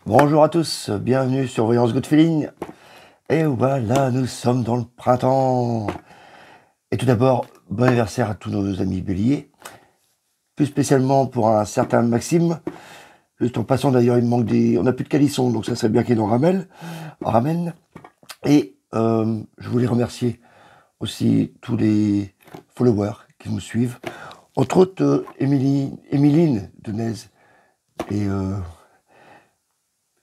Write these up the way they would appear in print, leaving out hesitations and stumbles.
Bonjour à tous, bienvenue sur Voyance Good Feeling. Et voilà, nous sommes dans le printemps. Et tout d'abord, bon anniversaire à tous nos amis béliers. Plus spécialement pour un certain Maxime. Juste en passant d'ailleurs, il me manque des... On n'a plus de calisson, donc ça serait bien qu'il en ramène. Et je voulais remercier aussi tous les followers qui nous suivent. Entre autres, Émiline Denez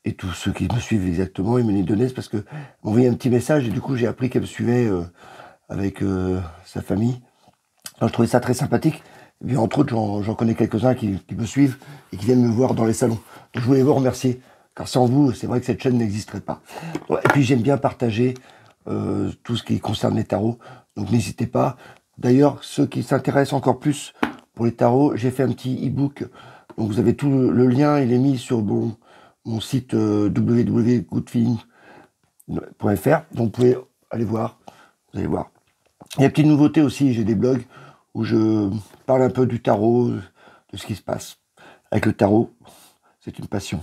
et tous ceux qui me suivent exactement, Émilie Denez, parce que m'a envoyé un petit message et du coup j'ai appris qu'elle me suivait avec sa famille. Alors, je trouvais ça très sympathique. Et puis entre autres, j'en connais quelques-uns qui me suivent et qui viennent me voir dans les salons. Donc je voulais vous remercier, car sans vous, c'est vrai que cette chaîne n'existerait pas. Et puis j'aime bien partager tout ce qui concerne les tarots, donc n'hésitez pas. D'ailleurs, ceux qui s'intéressent encore plus pour les tarots, j'ai fait un petit e-book. Donc vous avez tout le lien, il est mis sur mon site www.goodfeeling.fr. Donc vous pouvez aller voir, vous allez voir. Il y a une petite nouveauté aussi, j'ai des blogs où je parle un peu du tarot, de ce qui se passe. Avec le tarot, c'est une passion.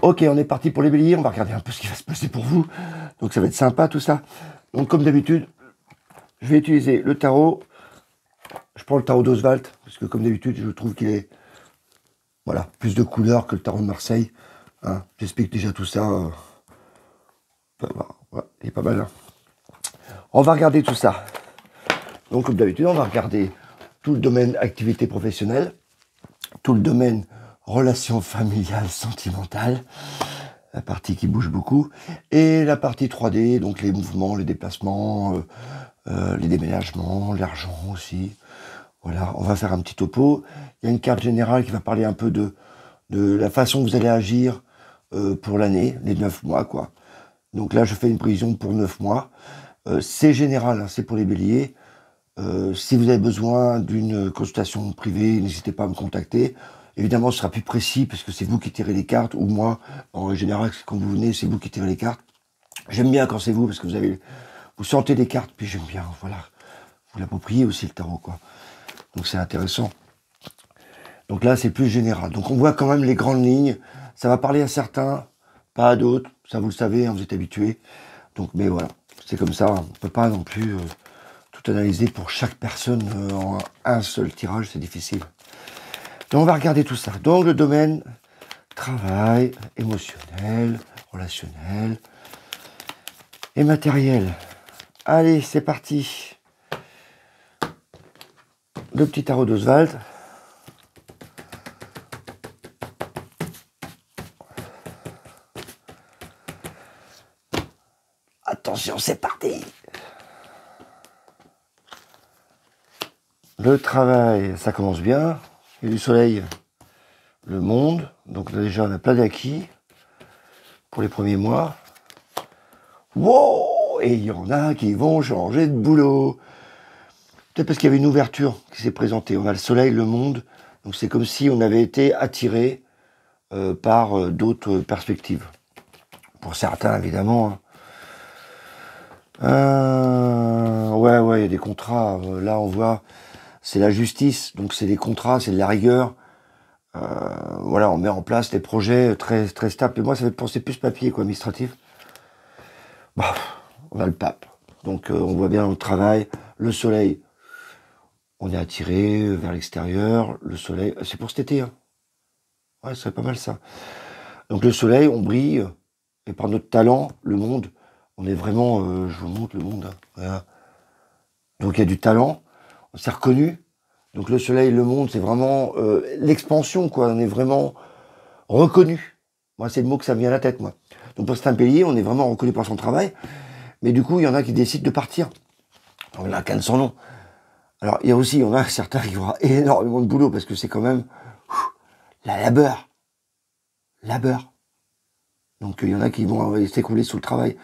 Ok, on est parti pour les béliers, on va regarder un peu ce qui va se passer pour vous. Donc ça va être sympa tout ça. Donc comme d'habitude, je vais utiliser le tarot. Je prends le tarot d'Oswald, parce que comme d'habitude, je trouve qu'il est voilà, plus de couleurs que le tarot de Marseille. Hein. J'explique déjà tout ça. Voilà, il est pas mal. Hein. On va regarder tout ça. Donc comme d'habitude, on va regarder tout le domaine activité professionnelle, tout le domaine relations familiales, sentimentales, la partie qui bouge beaucoup, et la partie 3D, donc les mouvements, les déplacements, les déménagements, l'argent aussi. Voilà, on va faire un petit topo. Il y a une carte générale qui va parler un peu de la façon que vous allez agir pour l'année, les 9 mois, quoi. Donc là, je fais une prévision pour 9 mois. C'est général, hein, c'est pour les béliers. Si vous avez besoin d'une consultation privée, n'hésitez pas à me contacter. Évidemment, ce sera plus précis parce que c'est vous qui tirez les cartes, ou moi, en général, quand vous venez, c'est vous qui tirez les cartes. J'aime bien quand c'est vous parce que vous sentez les cartes, puis j'aime bien, voilà. Vous l'appropriez aussi le tarot, quoi. Donc c'est intéressant. Donc là, c'est plus général. Donc on voit quand même les grandes lignes. Ça va parler à certains, pas à d'autres. Ça, vous le savez, hein, vous êtes habitués. Donc, mais voilà, c'est comme ça. On ne peut pas non plus tout analyser pour chaque personne en un seul tirage, c'est difficile. Donc on va regarder tout ça. Donc le domaine travail, émotionnel, relationnel et matériel. Allez, c'est parti. Le petit tarot d'Oswald. Attention, c'est parti. Le travail, ça commence bien. Il y a du soleil, le monde. Donc là, déjà, on a plein d'acquis pour les premiers mois. Wow! Et il y en a qui vont changer de boulot. Peut-être parce qu'il y avait une ouverture qui s'est présentée. On a le soleil, le monde. Donc c'est comme si on avait été attiré par d'autres perspectives. Pour certains, évidemment. Ouais, il y a des contrats. Là, on voit, c'est la justice. Donc c'est des contrats, c'est de la rigueur. Voilà, on met en place des projets très, très stables. Et moi, ça fait penser plus papier, quoi, administratif. Bah, on a le pape. Donc on voit bien le travail, le soleil. On est attiré vers l'extérieur, le soleil. C'est pour cet été, hein. Ouais, ce serait pas mal ça. Donc le soleil, on brille, et par notre talent, le monde, on est vraiment, je vous montre le monde, hein. Voilà. Donc il y a du talent, on s'est reconnu. Donc le soleil, le monde, c'est vraiment l'expansion, quoi. On est vraiment reconnu. Moi, c'est le mot que ça me vient à la tête, moi. Donc pour certains pays, on est vraiment reconnu par son travail. Mais du coup, il y en a qui décident de partir. On a qu'un de son nom. Alors, il y a aussi, on a certains qui auront énormément de boulot parce que c'est quand même la labeur. Labeur. Donc, il y en a qui vont s'écrouler sous le travail.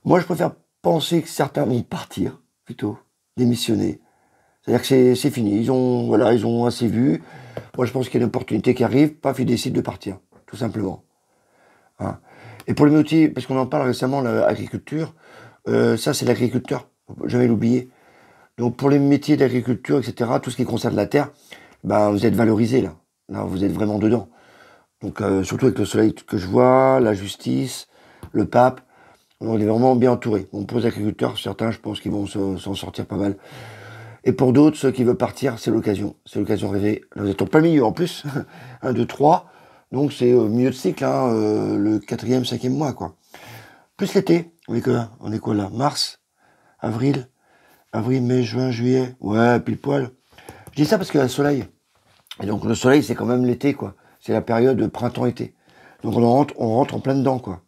Moi, je préfère penser que certains vont partir, plutôt, démissionner. C'est-à-dire que c'est fini. Ils ont assez vu. Moi, je pense qu'il y a une opportunité qui arrive. Paf, ils décident de partir. Tout simplement. Hein. Et pour les métiers, parce qu'on en parle récemment, l'agriculture, ça, c'est l'agriculteur. Faut jamais l'oublier. Donc pour les métiers d'agriculture, etc., tout ce qui concerne la terre, ben, vous êtes valorisé là. Là, vous êtes vraiment dedans. Donc surtout avec le soleil que je vois, la justice, le pape, on est vraiment bien entouré. Bon, pour les agriculteurs, certains, je pense qu'ils vont s'en sortir pas mal. Et pour d'autres, ceux qui veulent partir, c'est l'occasion. C'est l'occasion rêvée. Là, vous êtes en plein milieu en plus. 1, 2, 3. Donc c'est milieu de cycle, hein, le 4e, 5e mois, quoi. Plus l'été. On est quoi là? Mars, avril, mai, juin, juillet. Ouais, pile poil. Je dis ça parce qu'il y a le soleil. Et donc le soleil, c'est quand même l'été, quoi. C'est la période de printemps-été. Donc on rentre en plein dedans, quoi.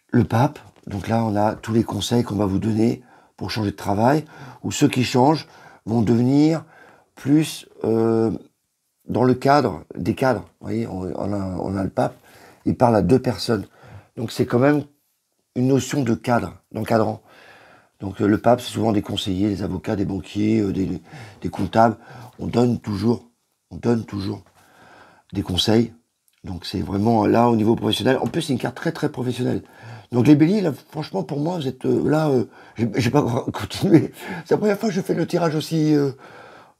Le pape, donc là on a tous les conseils qu'on va vous donner pour changer de travail, ou ceux qui changent vont devenir plus dans le cadre des cadres. Vous voyez, on a le pape, il parle à 2 personnes. Donc c'est quand même une notion de cadre, d'encadrant. Donc le pape, c'est souvent des conseillers, des avocats, des banquiers, des comptables. On donne toujours des conseils. Donc c'est vraiment là au niveau professionnel. En plus, c'est une carte très très professionnelle. Donc les béliers, là, franchement, pour moi, vous êtes là. J'ai pas continué. C'est la première fois que je fais le tirage aussi.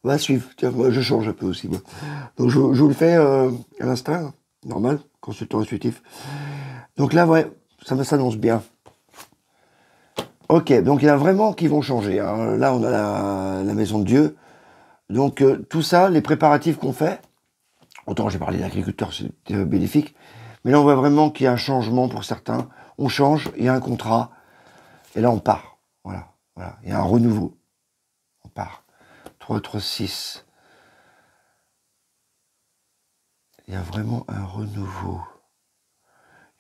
On va suivre. Tiens, moi, je change un peu aussi. Moi. Donc je vous le fais à l'instinct, normal, consultant intuitif. Donc là, ouais, ça s'annonce bien. Ok, donc il y en a vraiment qui vont changer. Hein. Là, on a la maison de Dieu. Donc tout ça, les préparatifs qu'on fait, autant j'ai parlé d'agriculteurs, c'est bénéfique, mais là on voit vraiment qu'il y a un changement pour certains. On change, il y a un contrat, et là on part. Voilà, voilà. Il y a un renouveau. On part. 3, 3, 6. Il y a vraiment un renouveau.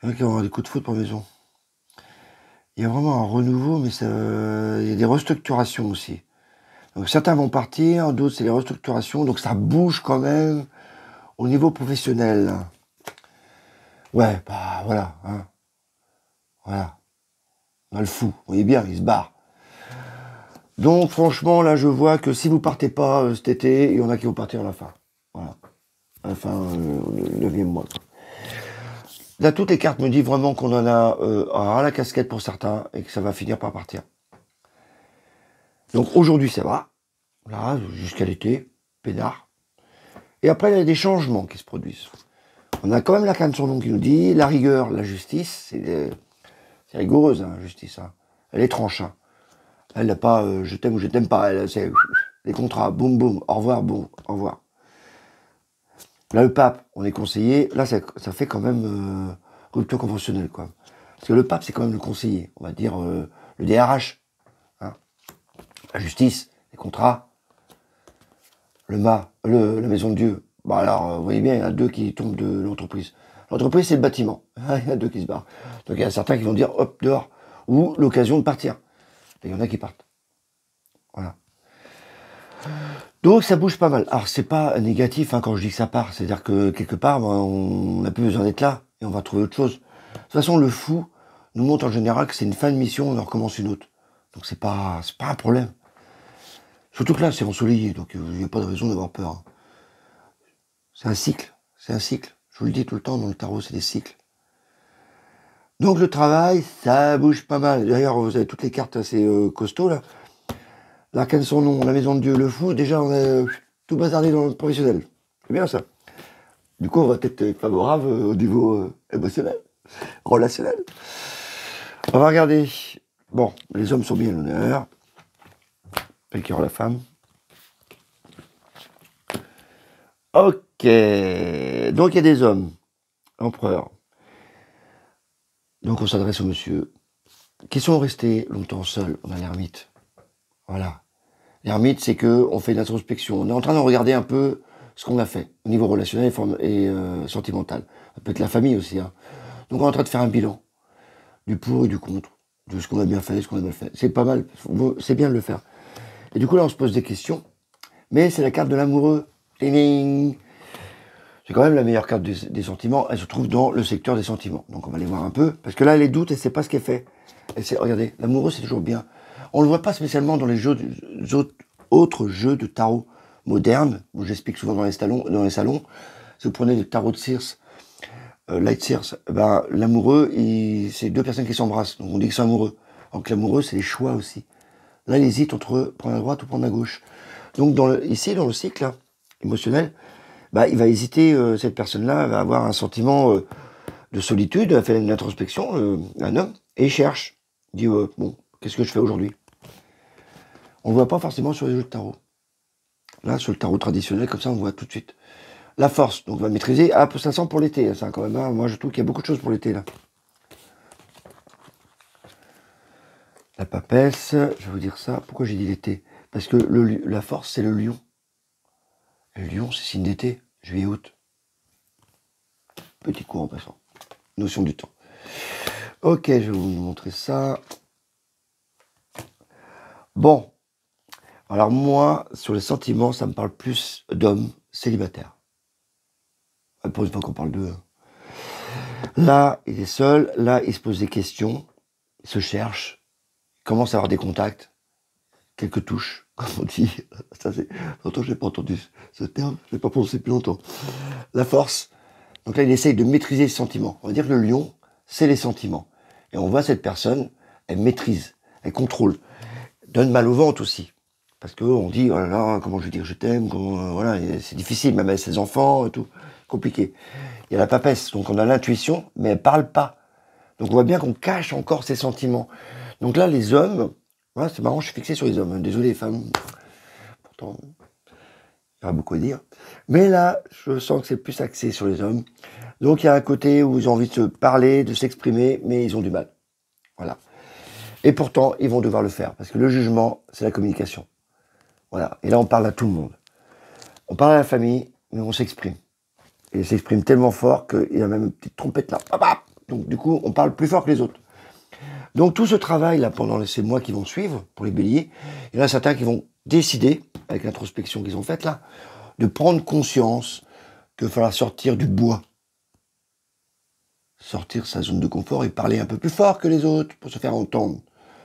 Il y en a qui vont avoir des coups de foot pour la maison. Il y a vraiment un renouveau, mais ça, il y a des restructurations aussi. Donc certains vont partir, d'autres c'est les restructurations, donc ça bouge quand même au niveau professionnel. Ouais, bah voilà, hein. Voilà. On a le fou, vous voyez bien, il se barre. Donc franchement, là je vois que si vous partez pas cet été, il y en a qui vont partir à la fin. Voilà. À la fin, le 9e mois. Quoi. Là, toutes les cartes me disent vraiment qu'on en a à la casquette pour certains et que ça va finir par partir. Donc aujourd'hui ça va. Là, jusqu'à l'été, peinard. Et après, il y a des changements qui se produisent. On a quand même la canne sur nom qui nous dit la rigueur, la justice, c'est rigoureuse, hein, la justice. Hein. Elle est tranche. Hein. Elle n'a pas je t'aime ou je t'aime pas. Elle, c'est les contrats, boum boum, au revoir, boum, au revoir. Là, le pape, on est conseiller. Là, ça fait quand même rupture conventionnelle, quoi. Parce que le pape, c'est quand même le conseiller. On va dire le DRH. Hein. La justice, les contrats. La maison de Dieu. Bah alors, vous voyez bien, il y en a 2 qui tombent de l'entreprise. L'entreprise, c'est le bâtiment. Il y en a 2 qui se barrent. Donc il y en a certains qui vont dire, hop, dehors. Ou l'occasion de partir. Et il y en a qui partent. Voilà. Donc ça bouge pas mal. Alors c'est pas négatif hein, quand je dis que ça part. C'est-à-dire que quelque part, ben, on n'a plus besoin d'être là. Et on va trouver autre chose. De toute façon, le fou nous montre en général que c'est une fin de mission, on en recommence une autre. Donc c'est pas un problème. Surtout que là, c'est ensoleillé. Donc il n'y a pas de raison d'avoir peur. Hein. C'est un cycle, c'est un cycle. Je vous le dis tout le temps, dans le tarot, c'est des cycles. Donc le travail, ça bouge pas mal. D'ailleurs, vous avez toutes les cartes assez costauds, là. L'arcane son nom, la maison de Dieu, le fou, déjà, on a tout bazardé dans le professionnel. C'est bien, ça. Du coup, on va peut-être être favorable au niveau émotionnel, relationnel. On va regarder. Bon, les hommes sont bien à l'honneur. Tel qu'il y aura la femme. Ok. Donc, il y a des hommes. Empereur. Donc, on s'adresse au monsieur qui sont restés longtemps seuls. On a l'ermite. Voilà. L'ermite, c'est que on fait une introspection. On est en train de regarder un peu ce qu'on a fait au niveau relationnel et sentimental. Ça peut être la famille aussi. Hein. Donc, on est en train de faire un bilan du pour et du contre, de ce qu'on a bien fait, ce qu'on a mal fait. C'est pas mal. C'est bien de le faire. Et du coup, là, on se pose des questions. Mais c'est la carte de l'amoureux. Ding ding. C'est quand même la meilleure carte des sentiments. Elle se trouve dans le secteur des sentiments. Donc on va aller voir un peu. Parce que là, elle est doute, elle ne sait pas ce qu'elle fait. Regardez, l'amoureux, c'est toujours bien. On ne le voit pas spécialement dans les autres jeux de tarot modernes. J'explique souvent dans les salons. Si vous prenez le tarot de Sears, Light Sears, ben, l'amoureux, c'est 2 personnes qui s'embrassent. Donc on dit que c'est amoureux. Donc l'amoureux, c'est les choix aussi. Là, il hésite entre prendre à droite ou prendre à gauche. Donc ici, dans le cycle là, émotionnel, bah, il va hésiter, cette personne-là va avoir un sentiment de solitude, elle fait une introspection, un homme, et il cherche. Il dit, bon, qu'est-ce que je fais aujourd'hui? On ne le voit pas forcément sur les jeux de tarot. Là, sur le tarot traditionnel, comme ça, on le voit tout de suite. La force, donc on va maîtriser. Ah, ça sent pour l'été, ça quand même. Hein. Moi, je trouve qu'il y a beaucoup de choses pour l'été, là. La papesse, je vais vous dire ça. Pourquoi j'ai dit l'été? Parce que la force, c'est le lion. Et le lion, c'est signe d'été, juillet-août. Petit coup en passant. Notion du temps. Ok, je vais vous montrer ça. Bon. Alors moi, sur les sentiments, ça me parle plus d'hommes célibataires. Pour une fois qu'on parle d'eux. Là, il est seul. Là, il se pose des questions. Il se cherche. Il commence à avoir des contacts. Quelques touches, comme on dit. Ça, c'est... Longtemps, je n'ai pas entendu ce terme. Je ne l'ai pas prononcé depuis longtemps. La force. Donc là, il essaye de maîtriser les sentiments. On va dire que le lion, c'est les sentiments. Et on voit cette personne, elle maîtrise, elle contrôle. Donne mal au ventre aussi. Parce qu'on dit, oh là là, comment je vais dire je t'aime, voilà, c'est difficile, même avec ses enfants et tout. Compliqué. Il y a la papesse, donc on a l'intuition, mais elle parle pas. Donc on voit bien qu'on cache encore ses sentiments. Donc là, les hommes, ouais, c'est marrant, je suis fixé sur les hommes. Désolé les femmes. Pourtant, il y aura beaucoup à dire. Mais là, je sens que c'est plus axé sur les hommes. Donc il y a un côté où ils ont envie de se parler, de s'exprimer, mais ils ont du mal. Voilà. Et pourtant, ils vont devoir le faire, parce que le jugement, c'est la communication. Voilà. Et là, on parle à tout le monde. On parle à la famille, mais on s'exprime. Et il s'exprime tellement fort qu'il y a même une petite trompette là. Donc du coup, on parle plus fort que les autres. Donc tout ce travail là, pendant ces mois qui vont suivre, pour les béliers, il y en a certains qui vont décider, avec l'introspection qu'ils ont faite là, de prendre conscience qu'il va falloir sortir du bois. Sortir sa zone de confort et parler un peu plus fort que les autres pour se faire entendre,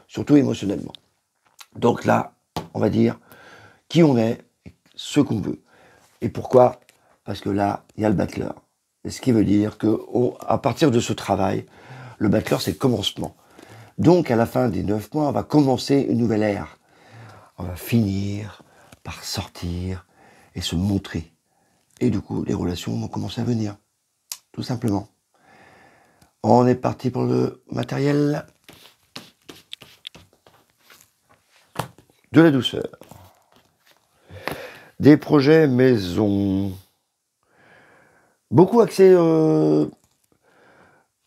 surtout émotionnellement. Donc là, on va dire qui on est, ce qu'on veut. Et pourquoi? Parce que là, il y a le battleur. Et ce qui veut dire qu'à partir de ce travail, le battleur, c'est le commencement. Donc, à la fin des 9 mois, on va commencer une nouvelle ère. On va finir par sortir et se montrer. Et du coup, les relations vont commencer à venir. Tout simplement. On est parti pour le matériel. De la douceur. Des projets maison. Beaucoup axés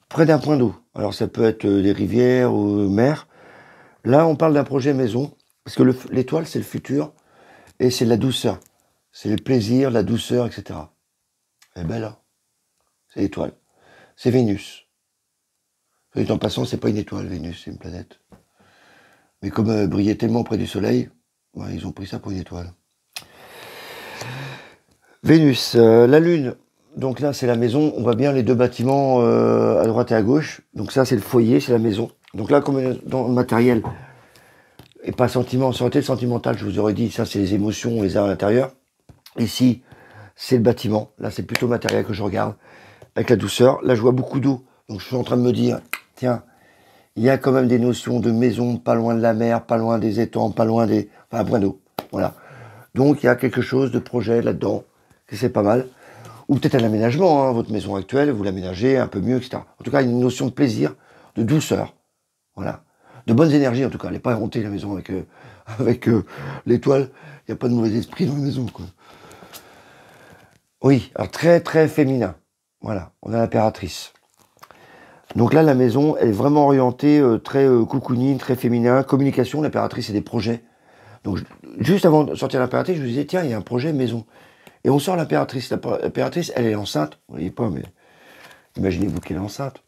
près d'un point d'eau. Alors ça peut être des rivières ou mer. Là, on parle d'un projet maison. Parce que l'étoile, c'est le futur. Et c'est la douceur. C'est le plaisir, la douceur, etc. Elle est belle, hein. C'est l'étoile. C'est Vénus. Et en passant, c'est pas une étoile, Vénus, c'est une planète. Mais comme elle brillait tellement près du soleil, ouais, ils ont pris ça pour une étoile. Vénus, la Lune. Donc là, c'est la maison. On voit bien les deux bâtiments à droite et à gauche. Donc ça, c'est le foyer, c'est la maison. Donc là, comme dans le matériel, et pas sentiment, ça aurait été le sentimental, je vous aurais dit, ça, c'est les émotions, on les a à l'intérieur. Ici, c'est le bâtiment. Là, c'est plutôt le matériel que je regarde, avec la douceur. Là, je vois beaucoup d'eau. Donc je suis en train de me dire, tiens, il y a quand même des notions de maison, pas loin de la mer, pas loin des étangs, pas loin des... Enfin, un point d'eau. Voilà. Donc il y a quelque chose de projet là-dedans, que c'est pas mal. Ou peut-être un aménagement, hein, votre maison actuelle, vous l'aménagez un peu mieux, etc. En tout cas, une notion de plaisir, de douceur. Voilà. De bonnes énergies, en tout cas. Elle n'est pas hantée, la maison, avec l'étoile. Il n'y a pas de mauvais esprit dans la maison, quoi. Oui, alors très, très féminin. Voilà, on a l'impératrice. Donc là, la maison, elle est vraiment orientée très cocooning, très féminin. Communication, l'impératrice, c'est des projets. Donc, juste avant de sortir l'impératrice, je vous disais, tiens, il y a un projet maison. Et on sort l'impératrice. L'impératrice, elle est enceinte. Vous voyez pas, mais imaginez-vous qu'elle est enceinte.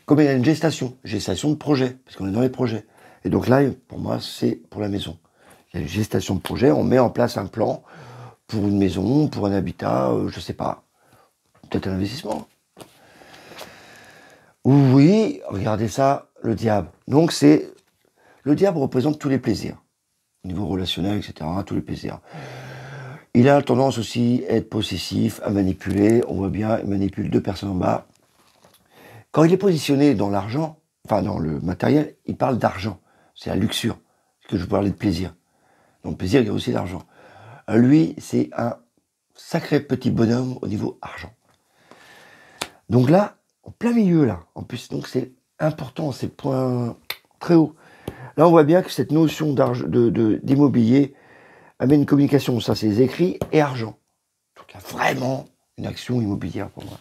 Comme il y a une gestation de projet, parce qu'on est dans les projets. Et donc là, pour moi, c'est pour la maison. Il y a une gestation de projet, on met en place un plan pour une maison, pour un habitat, je sais pas. Peut-être un investissement. Oui, regardez ça, le diable. Donc le diable représente tous les plaisirs. Au niveau relationnel, etc., tous les plaisirs. Il a tendance aussi à être possessif, à manipuler. On voit bien, il manipule deux personnes en bas. Quand il est positionné dans l'argent, enfin dans le matériel, il parle d'argent. C'est la luxure. Parce que je parlais de plaisir. Dans le plaisir, il y a aussi l'argent. Lui, c'est un sacré petit bonhomme au niveau argent. Donc là, en plein milieu, là, en plus, donc c'est important, c'est point très haut. Là, on voit bien que cette notion d'immobilier amène une communication, ça c'est les écrits, et argent. Donc il y a vraiment une action immobilière pour moi.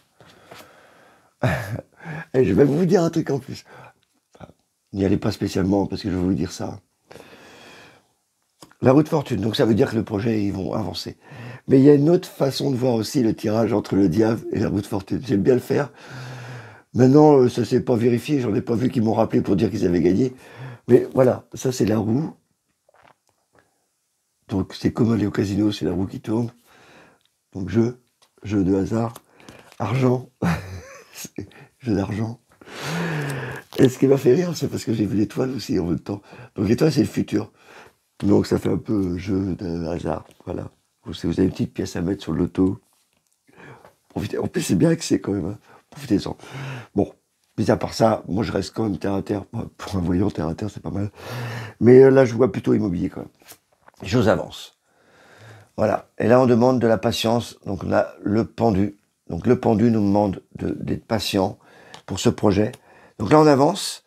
Et je vais vous dire un truc en plus. Enfin, n'y allez pas spécialement parce que je vais vous dire ça. La roue de fortune, donc ça veut dire que le projet, ils vont avancer. Mais il y a une autre façon de voir aussi le tirage entre le diable et la roue de fortune. J'aime bien le faire. Maintenant, ça s'est pas vérifié, j'en ai pas vu qu'ils m'ont rappelé pour dire qu'ils avaient gagné. Mais voilà, ça c'est la roue. Donc c'est comme aller au casino, c'est la roue qui tourne. Donc jeu de hasard, argent, jeu d'argent. Et ce qui m'a fait rire, c'est parce que j'ai vu l'étoile aussi en même temps. Donc l'étoile, c'est le futur. Donc ça fait un peu jeu de hasard, voilà. Si vous avez une petite pièce à mettre sur le loto, profitez. En plus, c'est bien axé quand même, hein. Profitez-en. Bon, mis à part ça, moi je reste quand même terre à terre. Pour un voyant, terre à terre, c'est pas mal. Mais là, je vois plutôt immobilier quand même. Les choses avancent. Voilà. Et là, on demande de la patience. Donc on a le pendu. Donc le pendu nous demande d'être patient pour ce projet. Donc là, on avance.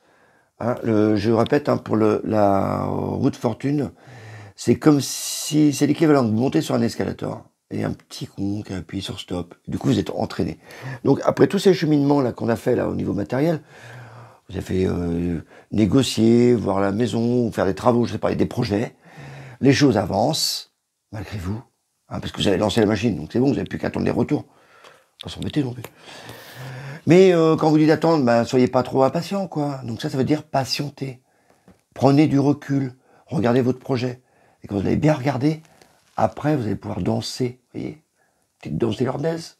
Hein, je répète, hein, pour la roue de fortune, c'est comme si c'est l'équivalent de monter sur un escalator et un petit con qui appuie sur stop. Du coup, vous êtes entraîné. Donc après tous ces cheminements là qu'on a fait là au niveau matériel, vous avez fait négocier, voir la maison, faire des travaux, je sais pas, des projets. Les choses avancent malgré vous, hein, parce que vous avez lancé la machine, donc c'est bon, vous n'avez plus qu'à attendre les retours. Pas s'embêter non plus. Mais quand vous dites d'attendre, ben, soyez pas trop impatient, quoi. Donc ça veut dire patienter. Prenez du recul, regardez votre projet. Et quand vous allez bien regarder, après, vous allez pouvoir danser, vous voyez, petite danse irlandaise.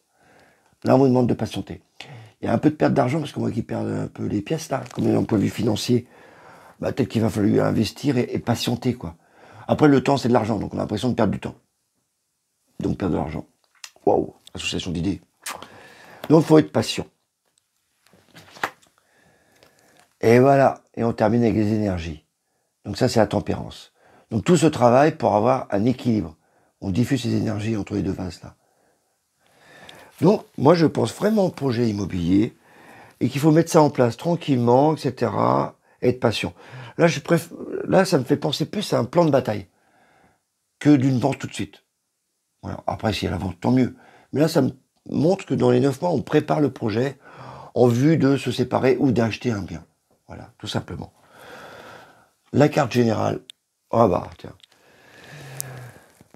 Là, on vous demande de patienter. Il y a un peu de perte d'argent, parce qu'on voit qu'ils perdent un peu les pièces, là, comme d'un point de vue financier. Bah, peut-être qu'il va falloir investir et patienter, quoi. Après, le temps, c'est de l'argent, donc on a l'impression de perdre du temps. Donc, perdre de l'argent. Waouh, association d'idées. Donc, il faut être patient. Et voilà, et on termine avec les énergies. Donc ça, c'est la tempérance. Donc tout ce travail pour avoir un équilibre. On diffuse ces énergies entre les deux vases là. Donc moi, je pense vraiment au projet immobilier et qu'il faut mettre ça en place tranquillement, etc. Et être patient. Là, là, ça me fait penser plus à un plan de bataille que d'une vente tout de suite. Voilà. Après, s'il y a la vente, tant mieux. Mais là, ça me montre que dans les 9 mois, on prépare le projet en vue de se séparer ou d'acheter un bien. Voilà, tout simplement. La carte générale. Ah bah, tiens.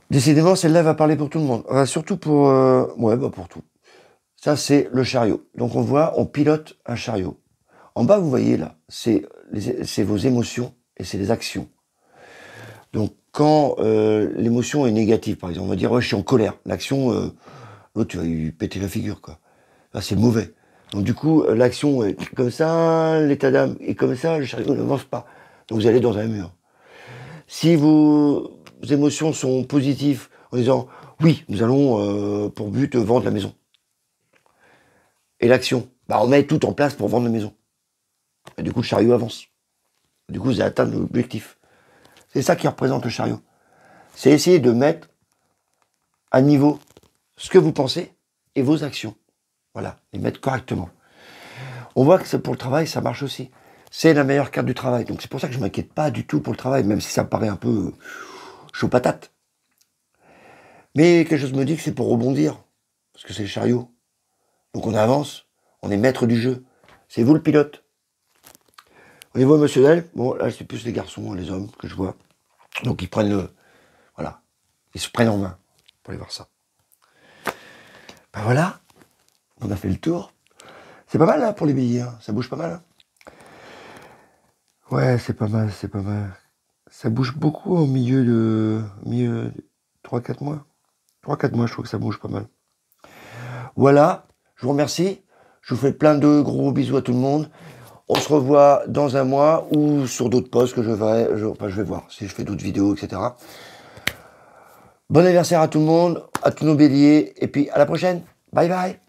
Décidément, celle-là va parler pour tout le monde. Enfin, surtout pour... ouais, bah pour tout. Ça, c'est le chariot. Donc, on voit, on pilote un chariot. En bas, vous voyez, là, c'est vos émotions et c'est les actions. Donc, quand l'émotion est négative, par exemple, on va dire, ouais, je suis en colère. L'action, l'autre, tu vas lui péter la figure, quoi. Là, c'est mauvais. Donc, du coup, l'action est comme ça, l'état d'âme est comme ça, le chariot n'avance pas. Donc, vous allez dans un mur. Si vos émotions sont positives, en disant, oui, nous allons pour but vendre la maison. Et l'action, bah, on met tout en place pour vendre la maison. Et du coup, le chariot avance. Du coup, vous allez atteindre l'objectif. C'est ça qui représente le chariot. C'est essayer de mettre à niveau ce que vous pensez et vos actions. Voilà, les mettre correctement. On voit que pour le travail, ça marche aussi. C'est la meilleure carte du travail. Donc c'est pour ça que je ne m'inquiète pas du tout pour le travail, même si ça me paraît un peu chaud patate. Mais quelque chose me dit que c'est pour rebondir, parce que c'est le chariot. Donc on avance, on est maître du jeu. C'est vous le pilote. Au niveau émotionnel, bon, là c'est plus les garçons, les hommes que je vois. Donc ils prennent le... Voilà. Ils se prennent en main pour aller voir ça. Ben voilà, on a fait le tour. C'est pas mal là pour les billets, hein. Ça bouge pas mal. Hein. Ouais, c'est pas mal, c'est pas mal. Ça bouge beaucoup au milieu de 3-4 mois. 3-4 mois, je trouve que ça bouge pas mal. Voilà, je vous remercie. Je vous fais plein de gros bisous à tout le monde. On se revoit dans un mois ou sur d'autres posts que je vais voir si je fais d'autres vidéos, etc. Bon anniversaire à tout le monde, à tous nos béliers, et puis à la prochaine. Bye bye.